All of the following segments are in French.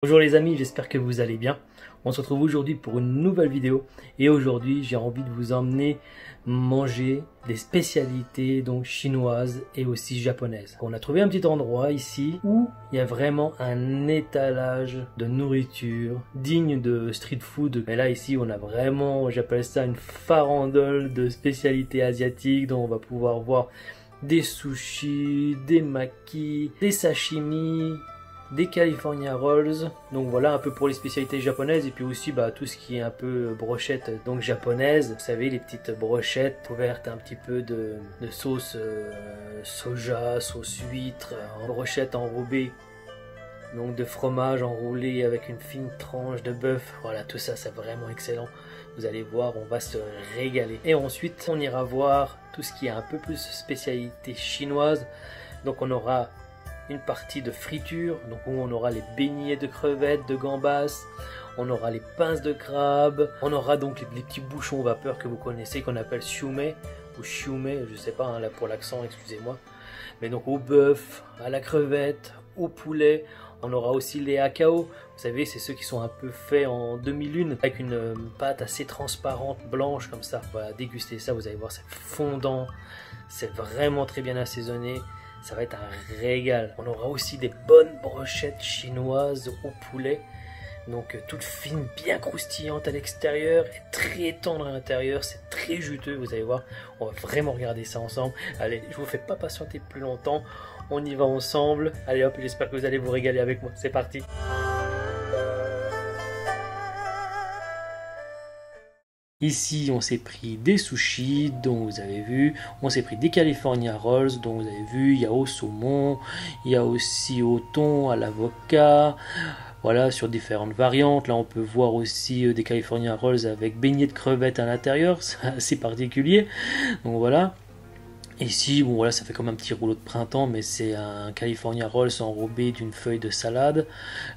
Bonjour les amis, j'espère que vous allez bien. On se retrouve aujourd'hui pour une nouvelle vidéo et aujourd'hui j'ai envie de vous emmener manger des spécialités donc chinoises et aussi japonaises. On a trouvé un petit endroit ici où il y a vraiment un étalage de nourriture digne de street food. Mais là ici on a vraiment, j'appelle ça une farandole de spécialités asiatiques dont on va pouvoir voir des sushis, des makis, des sashimi, des California Rolls, donc voilà un peu pour les spécialités japonaises et puis aussi tout ce qui est un peu brochette donc japonaise, vous savez les petites brochettes couvertes un petit peu de sauce soja, sauce huître, en brochette enrobée donc de fromage enroulé avec une fine tranche de bœuf, voilà tout ça c'est vraiment excellent, vous allez voir on va se régaler. Et ensuite on ira voir tout ce qui est un peu plus spécialité chinoise, donc on aura une partie de friture, donc où on aura les beignets de crevettes, de gambas, on aura les pinces de crabe, on aura donc les petits bouchons vapeur que vous connaissez qu'on appelle siumai ou siumai, je sais pas hein, là pour l'accent, excusez-moi, mais donc au bœuf, à la crevette, au poulet. On aura aussi les akao, vous savez c'est ceux qui sont un peu faits en demi-lune avec une pâte assez transparente, blanche comme ça. Voilà, dégustez ça, vous allez voir c'est fondant, c'est vraiment très bien assaisonné. Ça va être un régal. On aura aussi des bonnes brochettes chinoises au poulet. Donc toutes fines, bien croustillantes à l'extérieur et très tendres à l'intérieur. C'est très juteux, vous allez voir. On va vraiment regarder ça ensemble. Allez, je vous fais pas patienter plus longtemps. On y va ensemble. Allez hop, j'espère que vous allez vous régaler avec moi. C'est parti. Ici, on s'est pris des sushis, dont vous avez vu. On s'est pris des California Rolls, dont vous avez vu. Il y a au saumon. Il y a aussi au thon, à l'avocat. Voilà, sur différentes variantes. Là, on peut voir aussi des California Rolls avec beignets de crevettes à l'intérieur. C'est assez particulier. Donc voilà. Ici, bon voilà, ça fait comme un petit rouleau de printemps, mais c'est un California Rolls enrobé d'une feuille de salade.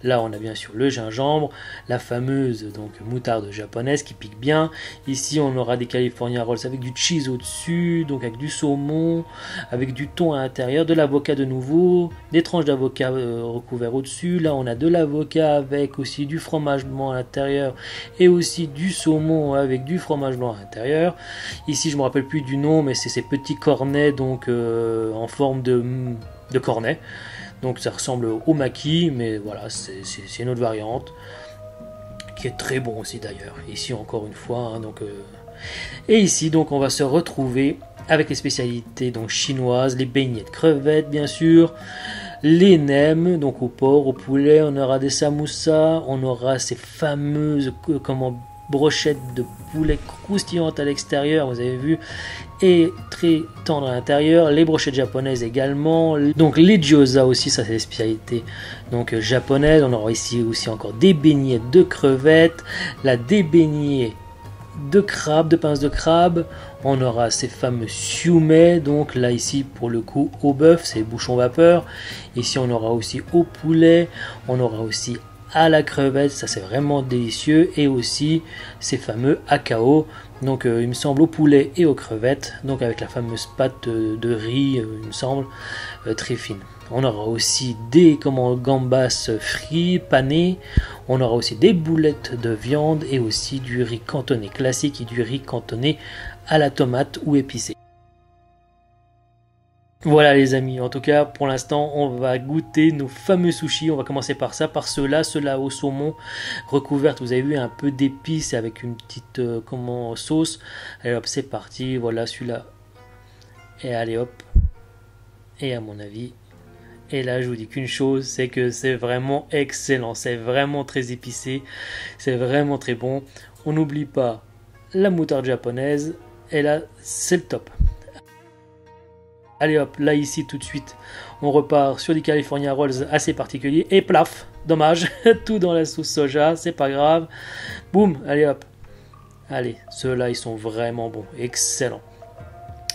Là, on a bien sûr le gingembre, la fameuse donc moutarde japonaise qui pique bien. Ici, on aura des California Rolls avec du cheese au-dessus, donc avec du saumon, avec du thon à l'intérieur, de l'avocat de nouveau, des tranches d'avocat recouvertes au-dessus. Là, on a de l'avocat avec aussi du fromage blanc à l'intérieur et aussi du saumon avec du fromage blanc à l'intérieur. Ici, je me rappelle plus du nom, mais c'est ces petits cornets donc en forme de cornet, donc ça ressemble au maki, mais voilà c'est une autre variante qui est très bon aussi d'ailleurs. Ici encore une fois hein, et ici donc on va se retrouver avec les spécialités donc chinoises, les beignets de crevettes bien sûr, les nems donc au porc, au poulet, on aura des samoussas, on aura ces fameuses brochettes de poulet croustillantes à l'extérieur, vous avez vu, et très tendre à l'intérieur, les brochettes japonaises également, donc les gyoza aussi, ça c'est les spécialités donc japonaises. On aura ici aussi encore des beignets de crevettes, là des beignets de crabe, de pinces de crabe, on aura ces fameux siumai, donc là ici pour le coup au bœuf, c'est bouchon vapeur, ici on aura aussi au poulet, on aura aussi à la crevette, ça c'est vraiment délicieux, et aussi ces fameux akao, donc il me semble au poulet et aux crevettes, donc avec la fameuse pâte de riz, il me semble, très fine. On aura aussi des gambas frits, panés, on aura aussi des boulettes de viande et aussi du riz cantonné classique et du riz cantonné à la tomate ou épicé. Voilà les amis, en tout cas pour l'instant on va goûter nos fameux sushis. On va commencer par ça, par ceux-là au saumon recouverte, vous avez vu un peu d'épices avec une petite sauce. Allez hop, c'est parti, voilà celui-là. Et allez hop, et à mon avis, et là je vous dis qu'une chose, c'est que c'est vraiment excellent, c'est vraiment très épicé, c'est vraiment très bon. On n'oublie pas la moutarde japonaise, et là c'est le top. Allez hop, là ici tout de suite, on repart sur des California Rolls assez particuliers. Et plaf, dommage, tout dans la sauce soja, c'est pas grave. Boum, allez hop. Allez, ceux-là ils sont vraiment bons, excellents.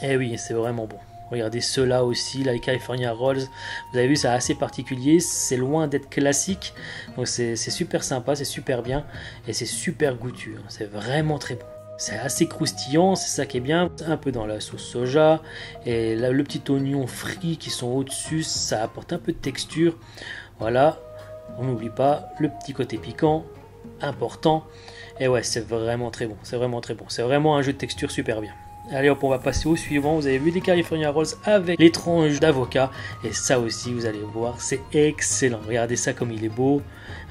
Et oui, c'est vraiment bon. Regardez ceux-là aussi, là, les California Rolls. Vous avez vu, c'est assez particulier, c'est loin d'être classique. Donc c'est super sympa, c'est super bien. Et c'est super goûtu, hein. C'est vraiment très bon. C'est assez croustillant, c'est ça qui est bien, un peu dans la sauce soja, et là le petit oignon frit qui sont au-dessus, ça apporte un peu de texture. Voilà, On n'oublie pas le petit côté piquant, important. Et ouais, c'est vraiment très bon, c'est vraiment très bon. C'est vraiment un jeu de texture super bien. Allez hop, on va passer au suivant. Vous avez vu des California Rolls avec les tranches d'avocat. Et ça aussi, vous allez voir, c'est excellent. Regardez ça comme il est beau.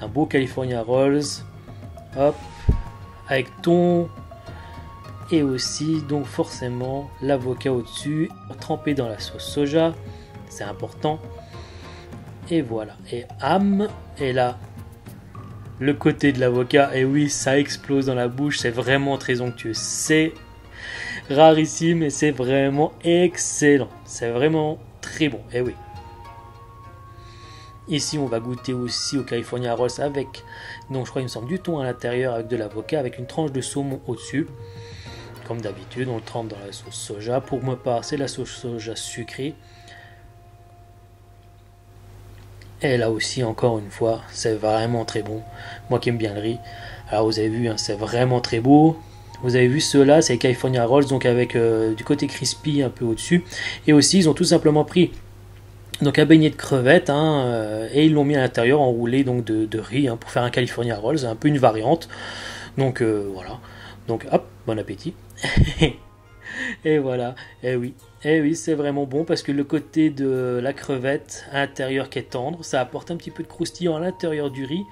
Un beau California Rolls. Hop, avec thon. Et aussi, donc forcément, l'avocat au-dessus, trempé dans la sauce soja. C'est important. Et voilà. Et ham, et là, le côté de l'avocat. Et oui, ça explose dans la bouche. C'est vraiment très onctueux. C'est rarissime et c'est vraiment excellent. C'est vraiment très bon. Et oui. Ici, on va goûter aussi au California Rolls avec, donc je crois il me semble du thon à l'intérieur avec de l'avocat, avec une tranche de saumon au-dessus. Comme d'habitude, on le trempe dans la sauce soja. Pour ma part, c'est la sauce soja sucrée. Et là aussi, encore une fois, c'est vraiment très bon. Moi qui aime bien le riz. Alors vous avez vu, hein, c'est vraiment très beau. Vous avez vu ceux-là, c'est les California Rolls, donc avec du côté crispy un peu au-dessus. Et aussi, ils ont tout simplement pris donc un beignet de crevettes, hein, et ils l'ont mis à l'intérieur enroulé donc de riz, hein, pour faire un California Rolls, un peu une variante. Donc voilà. Donc hop, bon appétit. Et voilà, et oui, c'est vraiment bon parce que le côté de la crevette à l'intérieur qui est tendre, ça apporte un petit peu de croustillant à l'intérieur du riz.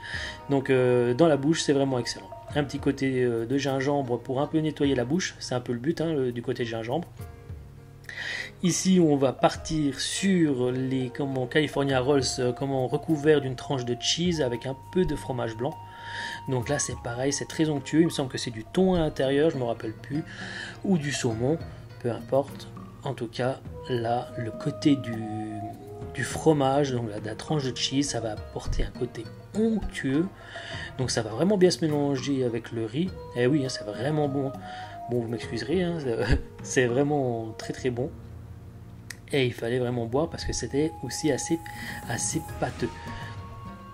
Donc dans la bouche, c'est vraiment excellent. Un petit côté de gingembre pour un peu nettoyer la bouche, c'est un peu le but, hein, du côté de gingembre. Ici, on va partir sur les California Rolls, recouverts d'une tranche de cheese avec un peu de fromage blanc. Donc là, c'est pareil, c'est très onctueux. Il me semble que c'est du thon à l'intérieur, je ne me rappelle plus, ou du saumon, peu importe. En tout cas, là, le côté du fromage, donc de la tranche de cheese, ça va apporter un côté onctueux. Donc ça va vraiment bien se mélanger avec le riz. Et oui, hein, c'est vraiment bon. Bon, vous m'excuserez, hein, c'est vraiment très très bon. Et il fallait vraiment boire parce que c'était aussi assez pâteux.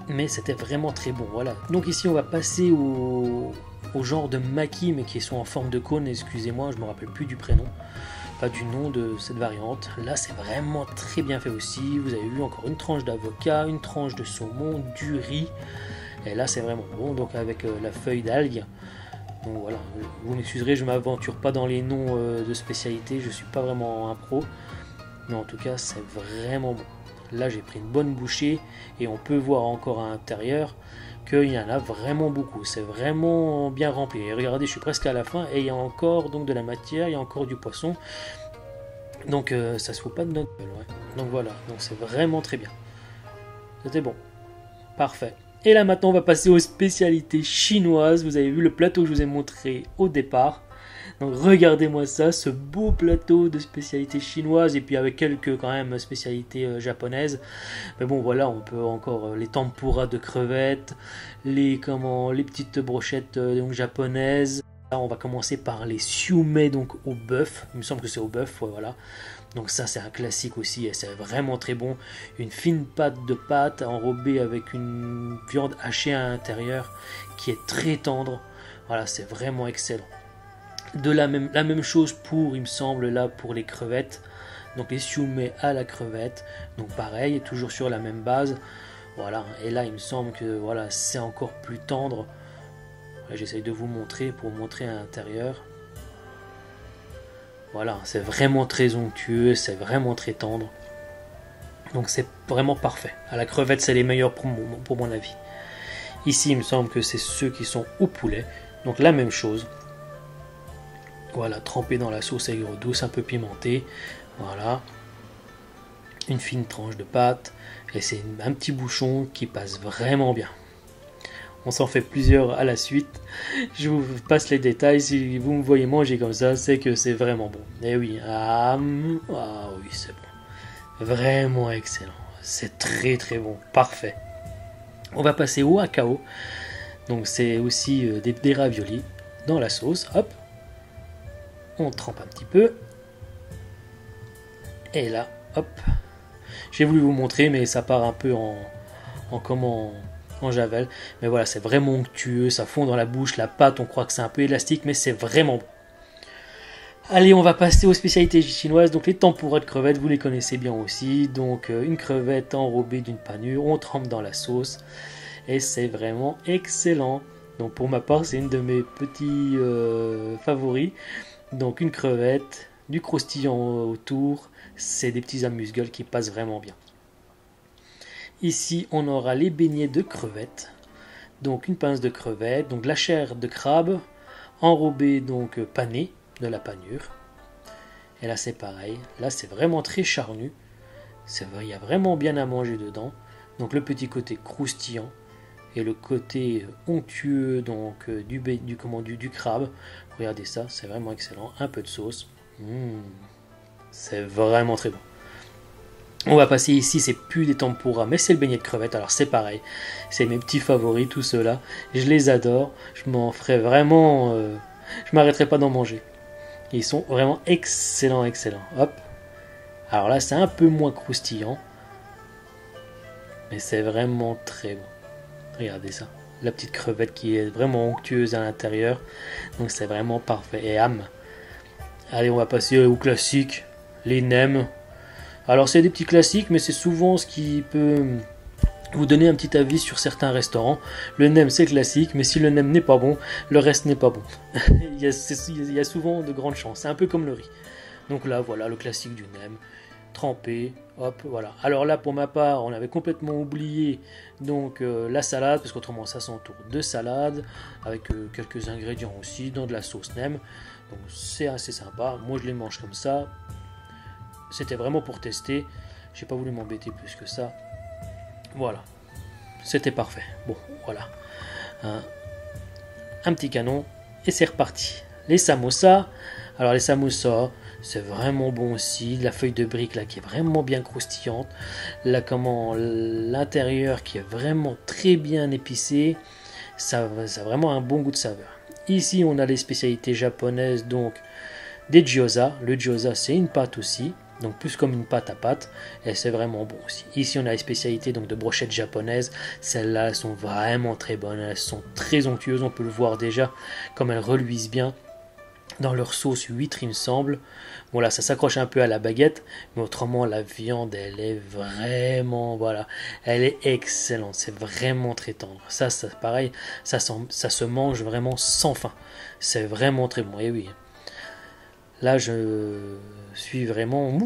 Mais c'était vraiment très bon, voilà. Donc ici, on va passer au genre de maquis, mais qui sont en forme de cône. Excusez-moi, je ne me rappelle plus du prénom. Pas du nom de cette variante. Là, c'est vraiment très bien fait aussi. Vous avez vu encore une tranche d'avocat, une tranche de saumon, du riz. Et là, c'est vraiment bon. Donc avec la feuille d'algue. Donc voilà, vous m'excuserez, je ne m'aventure pas dans les noms de spécialités. Je ne suis pas vraiment un pro. Mais en tout cas, c'est vraiment bon. Là, j'ai pris une bonne bouchée et on peut voir encore à l'intérieur qu'il y en a vraiment beaucoup. C'est vraiment bien rempli. Et regardez, je suis presque à la fin et il y a encore donc de la matière, il y a encore du poisson. Donc ça se fout pas de notre gueule. Ouais. Donc voilà, donc c'est vraiment très bien. C'était bon. Parfait. Et là maintenant, on va passer aux spécialités chinoises. Vous avez vu le plateau que je vous ai montré au départ. Donc regardez-moi ça, ce beau plateau de spécialités chinoises et puis avec quelques quand même spécialités japonaises. Mais bon voilà, on peut encore les tempura de crevettes, les petites brochettes donc japonaises. Là, on va commencer par les siumai donc au bœuf. Il me semble que c'est au bœuf, ouais, voilà. Donc ça c'est un classique aussi et c'est vraiment très bon. Une fine pâte enrobée avec une viande hachée à l'intérieur qui est très tendre. Voilà, c'est vraiment excellent. La même chose pour, il me semble, là pour les crevettes. Donc les siumai à la crevette. Donc pareil, toujours sur la même base. Voilà, et là il me semble que voilà, c'est encore plus tendre. J'essaye de vous montrer pour montrer à l'intérieur. Voilà, c'est vraiment très onctueux, c'est vraiment très tendre. Donc c'est vraiment parfait. À la crevette, c'est les meilleurs pour mon avis. Ici, il me semble que c'est ceux qui sont au poulet. Donc la même chose. Voilà, trempé dans la sauce aigre douce, un peu pimentée. Voilà. Une fine tranche de pâte. Et c'est un petit bouchon qui passe vraiment bien. On s'en fait plusieurs à la suite. Je vous passe les détails. Si vous me voyez manger comme ça, c'est que c'est vraiment bon. Et oui, oui, c'est bon. Vraiment excellent. C'est très très bon. Parfait. On va passer au hakao. Donc c'est aussi des raviolis dans la sauce. Hop. On trempe un petit peu. Et là, hop. J'ai voulu vous montrer, mais ça part un peu en javel. Mais voilà, c'est vraiment onctueux, ça fond dans la bouche. La pâte, on croit que c'est un peu élastique, mais c'est vraiment bon. Allez, on va passer aux spécialités chinoises. Donc les tempura de crevettes, vous les connaissez bien aussi. Donc une crevette enrobée d'une panure, on trempe dans la sauce. et c'est vraiment excellent. Donc pour ma part, c'est une de mes petits favoris. Donc une crevette, du croustillant autour, c'est des petits amuse-gueules qui passent vraiment bien. Ici, on aura les beignets de crevettes. Donc une pince de crevettes, donc la chair de crabe, enrobée donc panée, de la panure. Et là c'est pareil, là c'est vraiment très charnu. Il y a vraiment bien à manger dedans. Donc le petit côté croustillant et le côté onctueux donc du crabe. Regardez ça, c'est vraiment excellent. Un peu de sauce. C'est vraiment très bon. On va passer ici, c'est plus des tempura, mais c'est le beignet de crevettes. Alors c'est pareil, c'est mes petits favoris, tout ceux-là. Je les adore. Je m'en ferai vraiment. Je m'arrêterai pas d'en manger. Ils sont vraiment excellents, excellents. Hop. Alors là, c'est un peu moins croustillant, mais c'est vraiment très bon. Regardez ça, la petite crevette qui est vraiment onctueuse à l'intérieur. Donc c'est vraiment parfait. Et allez, on va passer au classique, les nems. Alors c'est des petits classiques, mais c'est souvent ce qui peut vous donner un petit avis sur certains restaurants. Le nem c'est classique, mais si le nem n'est pas bon, le reste n'est pas bon. il y a souvent de grandes chances. C'est un peu comme le riz. Donc là voilà le classique du nem, trempé, hop, voilà. Alors là pour ma part, on avait complètement oublié donc la salade, parce qu'autrement ça s'entoure de salade, avec quelques ingrédients aussi, dans de la sauce nem. Donc c'est assez sympa, moi je les mange comme ça. C'était vraiment pour tester, j'ai pas voulu m'embêter plus que ça. Voilà, c'était parfait. Bon, voilà, un petit canon et c'est reparti. Les samosas, alors les samosas, c'est vraiment bon aussi. La feuille de brique là qui est vraiment bien croustillante. Là l'intérieur qui est vraiment très bien épicé. Ça a vraiment un bon goût de saveur. Ici on a les spécialités japonaises, donc des gyoza. Le gyoza c'est une pâte aussi, donc plus comme une pâte à pâte, et c'est vraiment bon aussi. Ici on a les spécialités donc de brochettes japonaises. Celles-là elles sont vraiment très bonnes, elles sont très onctueuses, on peut le voir déjà comme elles reluisent bien dans leur sauce huître il me semble. Bon là ça s'accroche un peu à la baguette, mais autrement la viande elle est vraiment, voilà, elle est excellente, c'est vraiment très tendre. Ça pareil, ça se mange vraiment sans faim, c'est vraiment très bon. Et oui, là je suis vraiment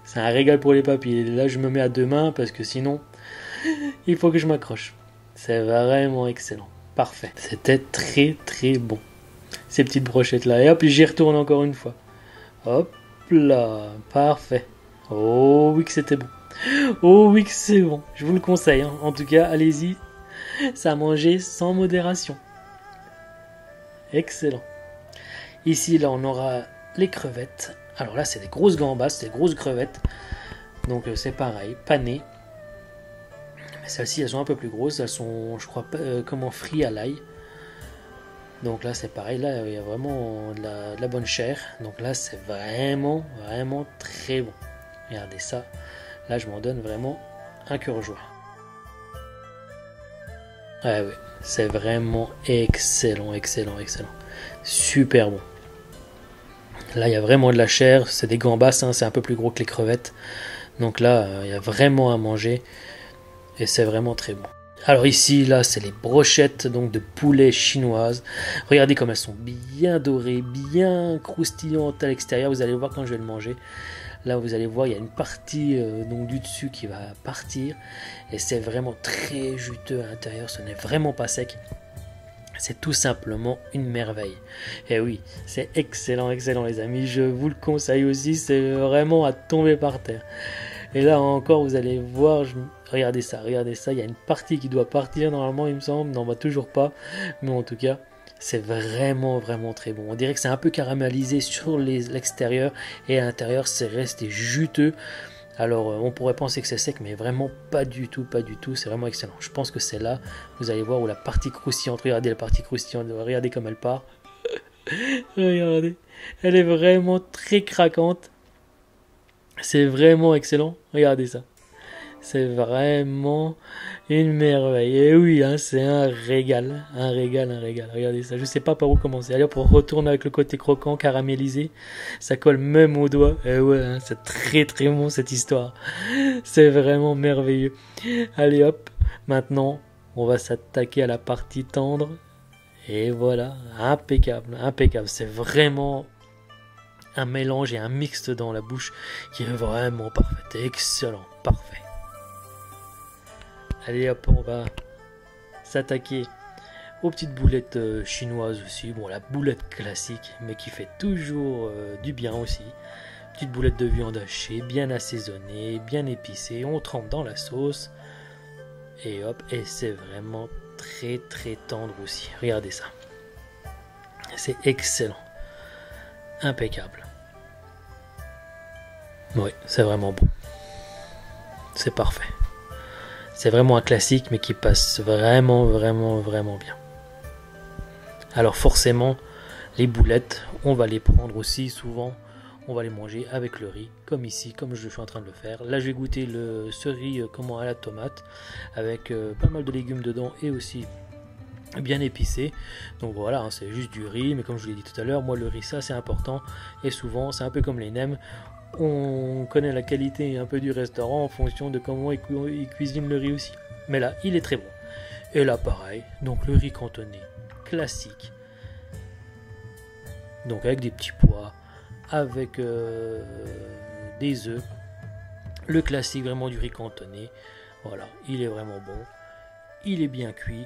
c'est un régal pour les papilles. Là je me mets à deux mains parce que sinon il faut que je m'accroche. C'est vraiment excellent, parfait, c'était très très bon ces petites brochettes là. Et hop, j'y retourne encore une fois. Hop là, parfait. Oh oui que c'était bon. Oh oui que c'est bon. Je vous le conseille, hein. En tout cas, allez-y. Ça a mangé sans modération. Excellent. Ici, là, on aura les crevettes. Alors là, c'est des grosses gambas, c'est des grosses crevettes. Donc c'est pareil, panées. Mais celles-ci, elles sont un peu plus grosses. Elles sont, je crois, frites à l'ail. Donc là c'est pareil, là il y a vraiment de la bonne chair. Donc là c'est vraiment très bon. Regardez ça, là je m'en donne vraiment un cœur joie. Ouais, c'est vraiment excellent. Super bon. Là il y a vraiment de la chair, c'est des gambas, hein, c'est un peu plus gros que les crevettes. Donc là il y a vraiment à manger et c'est vraiment très bon. Alors ici, là, c'est les brochettes donc de poulet chinoises. Regardez comme elles sont bien dorées, bien croustillantes à l'extérieur. Vous allez voir quand je vais le manger. Là, vous allez voir, il y a une partie donc du dessus qui va partir. Et c'est vraiment très juteux à l'intérieur. Ce n'est vraiment pas sec. C'est tout simplement une merveille. Et oui, c'est excellent les amis. Je vous le conseille aussi. C'est vraiment à tomber par terre. Et là encore, vous allez voir, regardez ça, il y a une partie qui doit partir normalement, il me semble, non, toujours pas, mais en tout cas, c'est vraiment très bon. On dirait que c'est un peu caramélisé sur l'extérieur, et à l'intérieur, c'est resté juteux. Alors, on pourrait penser que c'est sec, mais vraiment pas du tout, c'est vraiment excellent. Je pense que c'est là, vous allez voir, où la partie croustillante, regardez la partie croustillante, regardez comme elle part. Regardez, elle est vraiment très craquante. C'est vraiment excellent, regardez ça. C'est vraiment une merveille. Et oui, hein, c'est un régal. Regardez ça, je sais pas par où commencer. Allez, on retourne avec le côté croquant, caramélisé. Ça colle même aux doigts. Et ouais, hein, c'est très bon cette histoire. C'est vraiment merveilleux. Allez hop, maintenant, On va s'attaquer à la partie tendre. Et voilà, impeccable, impeccable. C'est vraiment un mélange et un mixte dans la bouche qui est vraiment parfait. Excellent, parfait. Allez hop, on va s'attaquer aux petites boulettes chinoises aussi. Bon, la boulette classique, mais qui fait toujours du bien aussi. Petite boulette de viande hachée, bien assaisonnée, bien épicée. On trempe dans la sauce. Et hop, et c'est vraiment très très tendre aussi. Regardez ça. C'est excellent. Impeccable. Oui, c'est vraiment bon. C'est parfait. C'est vraiment un classique, mais qui passe vraiment, vraiment, vraiment bien. Alors forcément, les boulettes, on va les prendre aussi souvent. On va les manger avec le riz, comme ici, comme je suis en train de le faire. Là, je vais goûter ce riz à la tomate, avec pas mal de légumes dedans et aussi bien épicé. Donc voilà, hein, c'est juste du riz, mais comme je vous l'ai dit tout à l'heure, moi le riz, ça c'est important. Et souvent, c'est un peu comme les nems. On connaît la qualité un peu du restaurant en fonction de comment ils cuisinent le riz aussi. Mais là, il est très bon. Et là, pareil, donc le riz cantonné, classique. Donc avec des petits pois, avec des œufs, le classique vraiment du riz cantonné. Voilà, il est vraiment bon, il est bien cuit,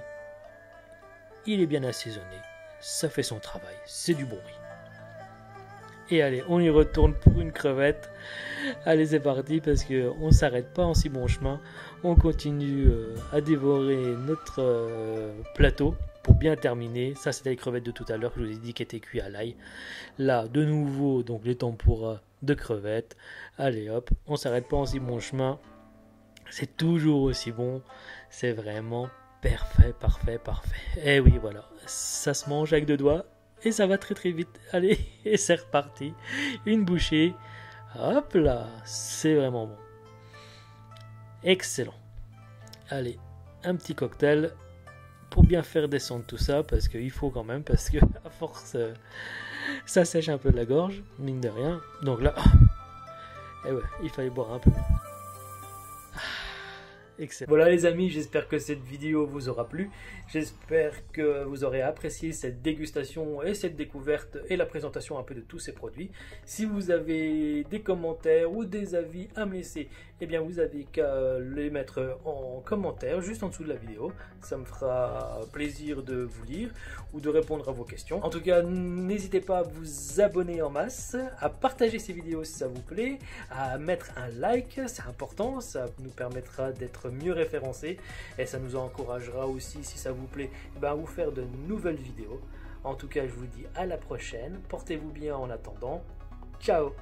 il est bien assaisonné, ça fait son travail, c'est du bon riz. Et allez, on y retourne pour une crevette. Allez, c'est parti parce que on s'arrête pas en si bon chemin. On continue à dévorer notre plateau pour bien terminer. Ça, c'était les crevettes de tout à l'heure que je vous ai dit qui étaient cuites à l'ail. Là, de nouveau, donc les tempura de crevettes. Allez, hop, on s'arrête pas en si bon chemin. C'est toujours aussi bon. C'est vraiment parfait, parfait, parfait. Et oui, voilà, ça se mange avec deux doigts. Et ça va très très vite. Allez, et c'est reparti. Une bouchée. Hop là, c'est vraiment bon. Excellent. Allez, un petit cocktail pour bien faire descendre tout ça, parce qu'il faut quand même, parce que à force, ça sèche un peu de la gorge, mine de rien. Donc là, et ouais, il fallait boire un peu. Excellent. Voilà les amis, j'espère que cette vidéo vous aura plu. J'espère que vous aurez apprécié cette dégustation et cette découverte et la présentation un peu de tous ces produits. Si vous avez des commentaires ou des avis à me laisser, eh bien vous avez qu'à les mettre en commentaire juste en dessous de la vidéo. Ça me fera plaisir de vous lire ou de répondre à vos questions. En tout cas, n'hésitez pas à vous abonner en masse, à partager ces vidéos si ça vous plaît, à mettre un like, c'est important, ça nous permettra d'être mieux référencés et ça nous encouragera aussi, si ça vous plaît, à vous faire de nouvelles vidéos. En tout cas, je vous dis à la prochaine, portez-vous bien en attendant, ciao.